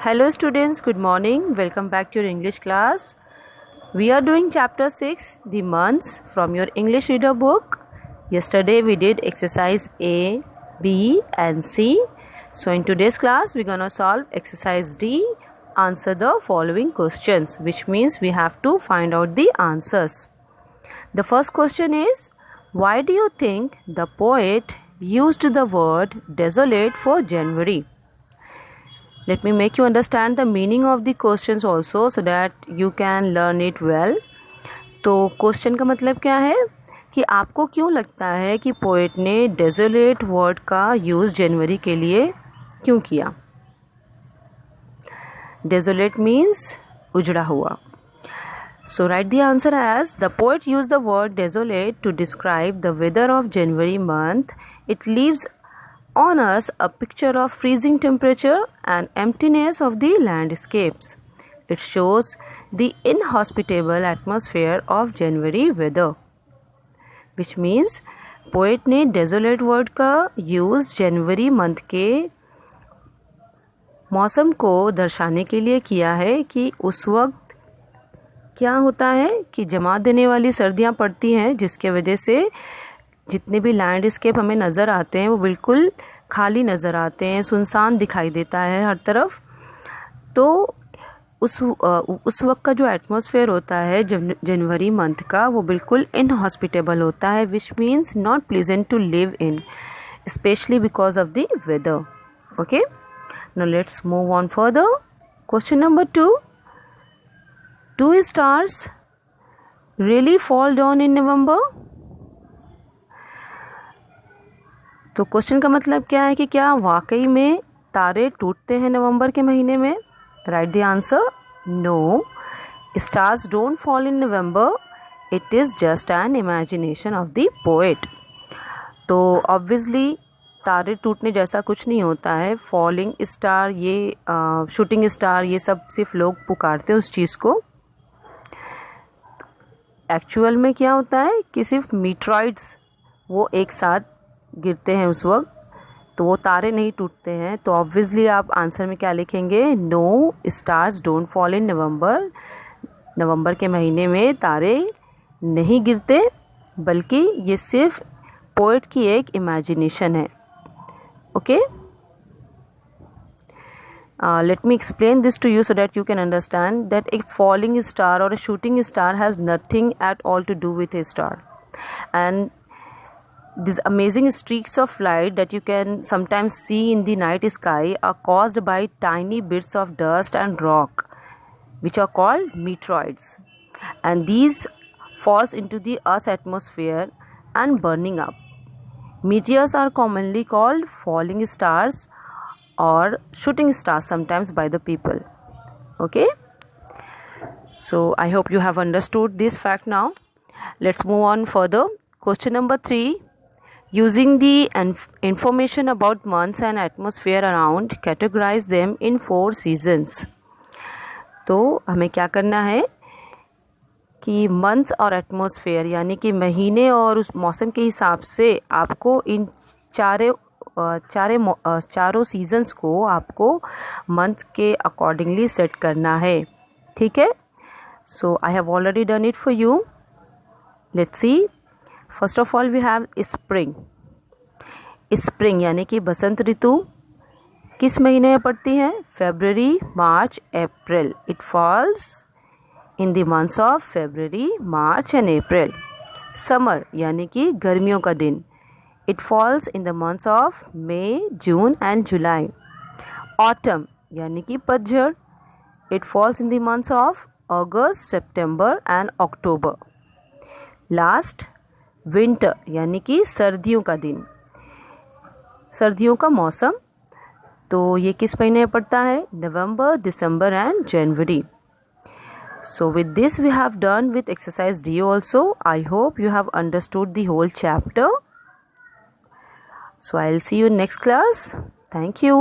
Hello students, good morning. Welcome back to your English class. We are doing chapter 6, the months from your English reader book. Yesterday we did exercise A, B and C. So in today's class we're going to solve exercise D, answer the following questions, which means we have to find out the answers. The first question is, why do you think the poet used the word desolate for January? Let me make you understand the meaning of the questions also so that you can learn it well. तो question का मतलब क्या है कि आपको क्यों लगता है कि पोएट ने डेजोलेट वर्ड का यूज़ जनवरी के लिए क्यों किया? डेजोलेट मीन्स उजड़ा हुआ. So write the answer as the poet used the word desolate to describe the weather of January month. It leaves on us a picture of freezing temperature and emptiness of the landscapes. It shows the inhospitable atmosphere of January weather, which means poet ने desolate word का use जनवरी month के मौसम को दर्शाने के लिए किया है कि उस वक्त क्या होता है कि जमा देने वाली सर्दियाँ पड़ती हैं, जिसके वजह से जितने भी लैंडस्केप हमें नज़र आते हैं वो बिल्कुल खाली नज़र आते हैं, सुनसान दिखाई देता है हर तरफ. तो उस वक्त का जो एटमॉस्फेयर होता है जनवरी मंथ का वो बिल्कुल इनहॉस्पिटेबल होता है, which means not pleasant to live in, specially because of the weather. Okay, now let's move on further. Question number 2. 2 stars really fall down in November? तो क्वेश्चन का मतलब क्या है कि क्या वाकई में तारे टूटते हैं नवंबर के महीने में? Right the answer. No, stars don't fall in November. It is just an imagination of the poet. तो ऑब्वियसली तारे टूटने जैसा कुछ नहीं होता है. फॉलिंग स्टार, ये शूटिंग स्टार, ये सब सिर्फ लोग पुकारते हैं उस चीज़ को. एक्चुअल में क्या होता है कि सिर्फ मीटरॉइड्स वो एक साथ गिरते हैं उस वक्त, तो वो तारे नहीं टूटते हैं. तो ऑब्वियसली आप आंसर में क्या लिखेंगे? No, stars don't fall in November. नवंबर के महीने में तारे नहीं गिरते, बल्कि ये सिर्फ पोएट की एक इमेजिनेशन है. Okay, let me explain this to you so that you can understand that a falling star or a shooting star has nothing at all to do with a star, and these amazing streaks of light that you can sometimes see in the night sky are caused by tiny bits of dust and rock, which are called meteoroids, and these falls into the earth's atmosphere and burning up. Meteors are commonly called falling stars or shooting stars sometimes by the people. Okay, so I hope you have understood this fact now. Let's move on further. Question number 3. Using the information about months and atmosphere around, categorize them in 4 seasons. तो हमें क्या करना है कि months और atmosphere यानी कि महीने और उस मौसम के हिसाब से आपको इन चारों सीजन्स को आपको मंथ के अकॉर्डिंगली सेट करना है. ठीक है, so I have already done it for you. Let's see. First of all we have spring. Spring यानी कि बसंत ऋतु किस महीने में पड़ती है? फरवरी, मार्च, अप्रैल. It falls in the months of February, March and April. Summer यानी कि गर्मियों का दिन. It falls in the months of May, June and July. Autumn यानी कि पतझड़. It falls in the months of August, September and October. Last, winter यानी कि सर्दियों का दिन, सर्दियों का मौसम. तो ये किस महीने में पड़ता है? November, December and January. So with this we have done with exercise D also. I hope you have understood the whole chapter. So I'll see you in next class. Thank you.